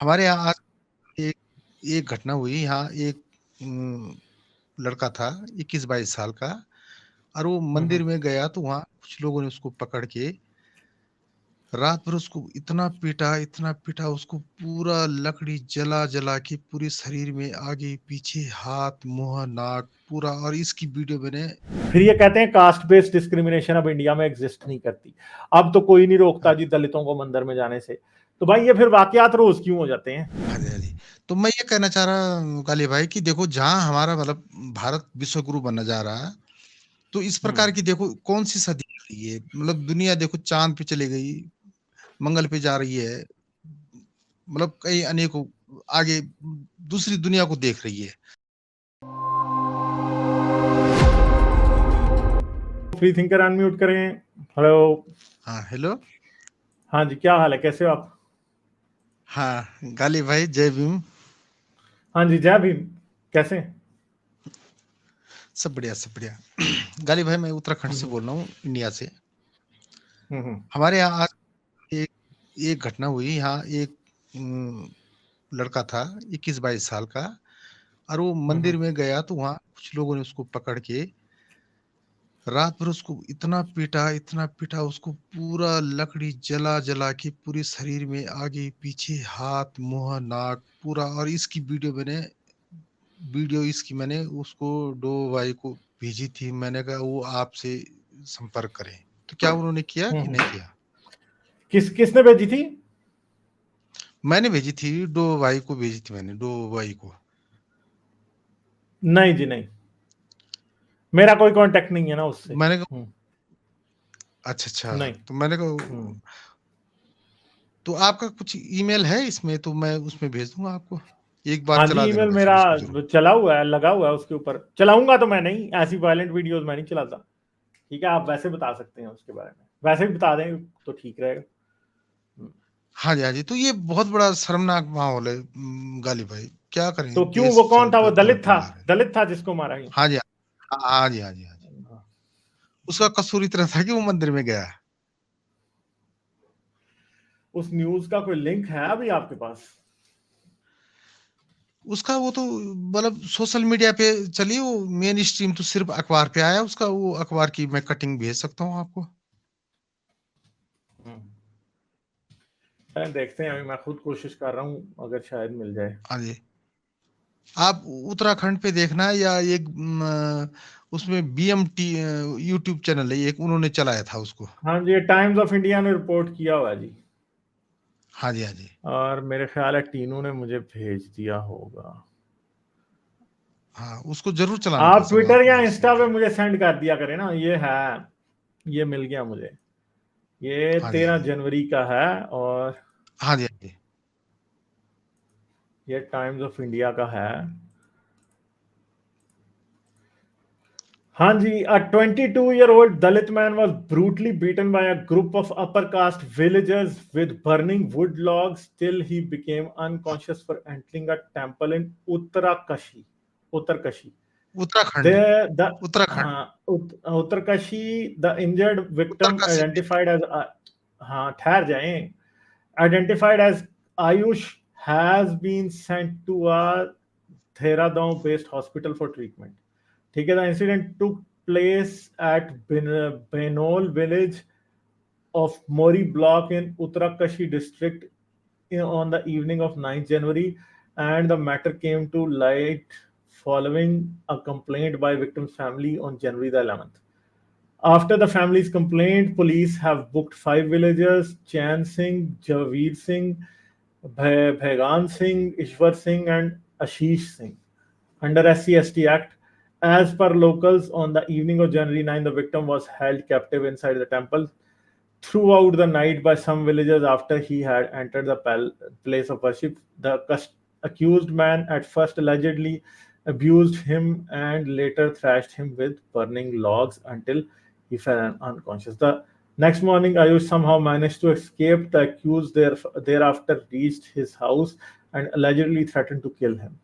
हमारे यहाँ आज एक एक घटना हुई। यहाँ एक लड़का था 21-22 साल का, और वो मंदिर में गया तो वहाँ कुछ लोगों ने उसको पकड़ के रात भर उसको इतना पीटा, उसको पूरा लकड़ी जला के पूरे शरीर में आगे पीछे हाथ मुंह नाक पूरा, और इसकी वीडियो मैंने। फिर ये कहते हैं कास्ट बेस्ड डिस्क्रिमिनेशन अब इंडिया में एग्जिस्ट नहीं करती। अब तो कोई नहीं रोकता जी दलितों को मंदिर में जाने से। तो भाई ये फिर वाकयात रोज क्यों हो जाते हैं? हाँ जी, हाँ जी। तो मैं ये कहना चाह रहा काली भाई कि देखो, जहाँ हमारा मतलब भारत विश्व गुरु बनना जा रहा है, तो इस प्रकार की देखो कौन सी सदी आ रही है। मतलब दुनिया देखो चांद पे चली गई, मंगल पे जा रही है, मतलब कई अनेकों आगे दूसरी दुनिया को देख रही है। फ्री थिंकर अनम्यूट करें। हेलो। हाँ, हेलो। हाँ जी, क्या हाल है, कैसे हो आप? हाँ, गाली भाई, जय भीम। हाँ जी, जय भीम। कैसे? सब बढ़िया, सब बढ़िया। गाली भाई, मैं उत्तराखंड से बोल रहा हूँ, इंडिया से। हमारे यहाँ आज एक एक घटना हुई। यहाँ एक लड़का था 21-22 साल का, और वो मंदिर में गया तो वहाँ कुछ लोगों ने उसको पकड़ के रात भर उसको इतना पीटा, उसको पूरा लकड़ी जला के पूरे शरीर में आगे पीछे हाथ मुंह नाक पूरा, और इसकी वीडियो मैंने उसको डो भाई को भेजी थी। मैंने कहा वो आपसे संपर्क करें, तो क्या उन्होंने किया कि नहीं किया? किसने भेजी थी? मैंने भेजी थी, डो भाई को भेजी थी मैंने, डो भाई को। नहीं जी, नहीं, मेरा कोई कांटेक्ट नहीं है ना उससे। मैंने कहा अच्छा, नहीं। तो मैंने कहा तो आपका कुछ ईमेल है इसमें, तो मैं उसमें भेज दूंगा आपको। एक बार हाँ जी, चला देना ईमेल वैसे मेरा उसको जरूर। चला हुआ है, लगा हुआ है उसके ऊपर। चलाऊंगा तो मैं नहीं, ऐसी वायलेंट वीडियोस मैं नहीं चलाता। ठीक है, आप वैसे बता सकते हैं उसके बारे में, वैसे भी बता दें तो ठीक रहेगा। हाँ जी, हाँ जी। तो ये बहुत बड़ा शर्मनाक माहौल है। गाली भाई, क्या करें, तो क्यों, वो देश कौन चल था? वो पे दलित पलट था? मारे। दलित था जिसको मारा ही? हाँ जी, हाँ जी, हाँ जी, हाँ जी। उसका कसूर इतना था कि वो मंदिर में गया। उस न्यूज का कोई लिंक है अभी आपके पास? उसका वो तो मतलब सोशल मीडिया पे चलिए, वो मेन स्ट्रीम तो सिर्फ अखबार पे आया उसका। वो अखबार की मैं कटिंग भेज सकता हूँ आपको। देखते हैं, अभी मैं खुद कोशिश कर रहा हूँ, अगर शायद मिल जाए। हाँ जी। आप उत्तराखंड पे देखना, या एक उसमें बीएमटी यूट्यूब चैनल है एक, उन्होंने चलाया था उसको। हाँ जी, टाइम्स ऑफ इंडिया ने रिपोर्ट किया हुआ है जी। हाँ जी, हाँ जी। और मेरे ख्याल है टीनू ने मुझे भेज दिया होगा। हाँ, उसको जरूर चलाना भाई आप साहब, ट्विटर आप या मेरी इंस्टा सलाह पे है। मुझे सेंड कर दिया करें ना। ये है, ये मिल गया मुझे। ये हाँ जी, हाँ 13 जी। जनवरी का है, और हाँ जी, हाँ जी। ये टाइम्स ऑफ इंडिया का है। हाँ जी, a 22-year-old Dalit man was brutally beaten by a group of upper caste villagers with burning wood logs till he became unconscious for entering a temple in Uttarakashi. Uttarkashi. Uttarakhand. The Uttarakhand. Uttarkashi, the injured victim Uttarkashi में। identified as हाँ ठहर जाएं, identified as Ayush has been sent to a Dehradun based hospital for treatment. ठीक है, the incident took place at Benol village of Mori block in Uttarakashi district on the evening of 9th January, and the matter came to light following a complaint by victim's family on January the 11th. After the family's complaint, police have booked 5 villagers: Chan Singh, Javeer Singh, Bhaigan Singh, Ishwar Singh, and Ashish Singh under SC/ST Act. As per locals, on the evening of January 9, the victim was held captive inside the temple throughout the night by some villagers after he had entered the place of worship. The accused man at first allegedly abused him and later thrashed him with burning logs until he fell unconscious. The next morning, Ayush somehow managed to escape. The accused thereafter reached his house and allegedly threatened to kill him.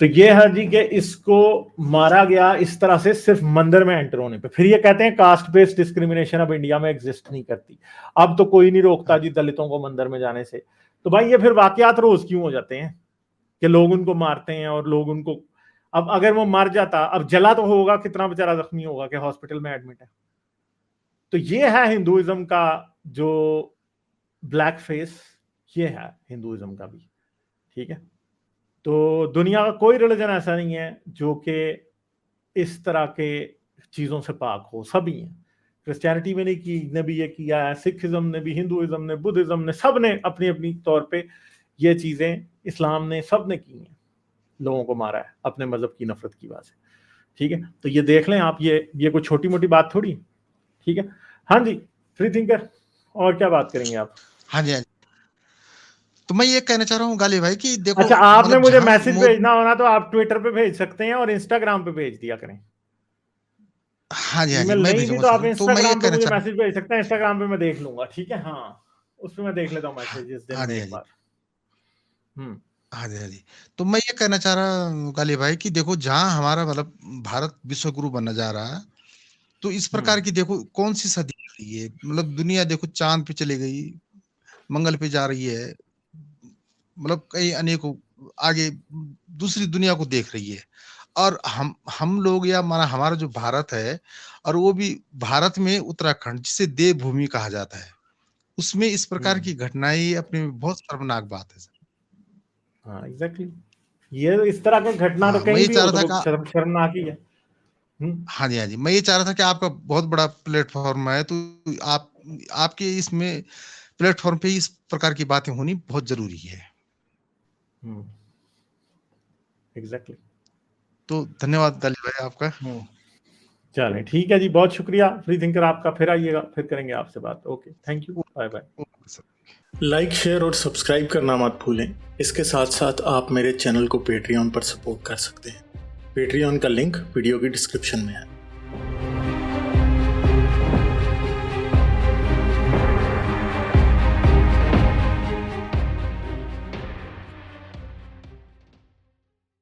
तो ये है जी कि इसको मारा गया इस तरह से सिर्फ मंदिर में एंटर होने पे। फिर ये कहते हैं कास्ट बेस्ड डिस्क्रिमिनेशन अब इंडिया में एग्जिस्ट नहीं करती। अब तो कोई नहीं रोकता जी दलितों को मंदिर में जाने से। तो भाई ये फिर वाकयात रोज क्यों हो जाते हैं कि लोग उनको मारते हैं और लोग उनको, अब अगर वो मर जाता, अब जला तो होगा, कितना बेचारा जख्मी होगा कि हॉस्पिटल में एडमिट है। तो ये है हिंदुइज्म का जो ब्लैक फेस, ये है हिंदुइज्म का भी, ठीक है। तो दुनिया का कोई रिलीजन ऐसा नहीं है जो कि इस तरह के चीजों से पाक हो, सभी हैं। क्रिश्चियनिटी में ने भी ये किया है, सिखिज्म ने भी, हिंदुइज्म ने, बुद्धिज्म ने, सब ने अपनी अपनी तौर पे ये चीजें, इस्लाम ने, सब ने की हैं, लोगों को मारा है अपने मजहब की नफरत की वजह से, ठीक है। तो ये देख लें आप, ये कोई छोटी मोटी बात थोड़ी, ठीक है। हाँ जी, फ्री थिंकर, और क्या बात करेंगे आप? हाँ जी, हाँ जी। तो मैं ये कहना चाह रहा हूँ गालिब भाई कि देखो, अच्छा, आपने मतलब मुझे जहाँ मैसेज भेजना हो ना तो आप ट्विटर पे भेज सकते हैं और इंस्टाग्राम पे भेज दिया करें। हाँ जी, हाँ जी, ईमेल मैं नहीं भी भेजूंगा तो आप सर। तो मैं ये इंस्टाग्राम पे कहना मुझे चाह रहा मैसेज भेज सकते हैं, इंस्टाग्राम पे मैं देख लूंगा, ठीक है। हाँ, उस पर मैं देख लेता हूँ हूँ। मैसेजेस दिन हाँ में जी, हाँ एक जी, बार। हम्म हाँ जी, हाँ जी। तो मैं ये कहना चाह रहा हूँ गालिब भाई कि देखो, जहाँ हमारा मतलब भारत विश्व गुरु बनना जा रहा है, तो इस प्रकार की देखो कौन सी सदी आ रही है, मतलब दुनिया देखो चांद पे चली गई, मंगल पे जा रही है, मतलब कई अनेकों आगे दूसरी दुनिया को देख रही है। और हम लोग, या हमारा जो भारत है, और वो भी भारत में उत्तराखंड, जिसे देवभूमि कहा जाता है, उसमें इस प्रकार की घटनाएं अपने में बहुत शर्मनाक बात है सर। हाँ एग्जैक्टली, ये इस तरह की घटना तो हाँ, मैं कहीं ये भी चाह हो रहा था तो कि शर्मनाक ही है। हाँ जी, हाँ जी, मैं ये चाह रहा था कि आपका बहुत बड़ा प्लेटफॉर्म है, तो आप आपके इसमें प्लेटफॉर्म पे इस प्रकार की बातें होनी बहुत जरूरी है। एग्जैक्टली। तो धन्यवाद गालिब भाई आपका। चलें, ठीक है जी, बहुत शुक्रिया फ्री थिंकर आपका, फिर आइएगा, फिर करेंगे आपसे बात। Okay, thank you, bye bye. Okay sir. Like, share और सब्सक्राइब करना मत भूलें। इसके साथ साथ आप मेरे चैनल को पेट्रियन पर सपोर्ट कर सकते हैं। पेट्रियन का लिंक वीडियो की डिस्क्रिप्शन में है।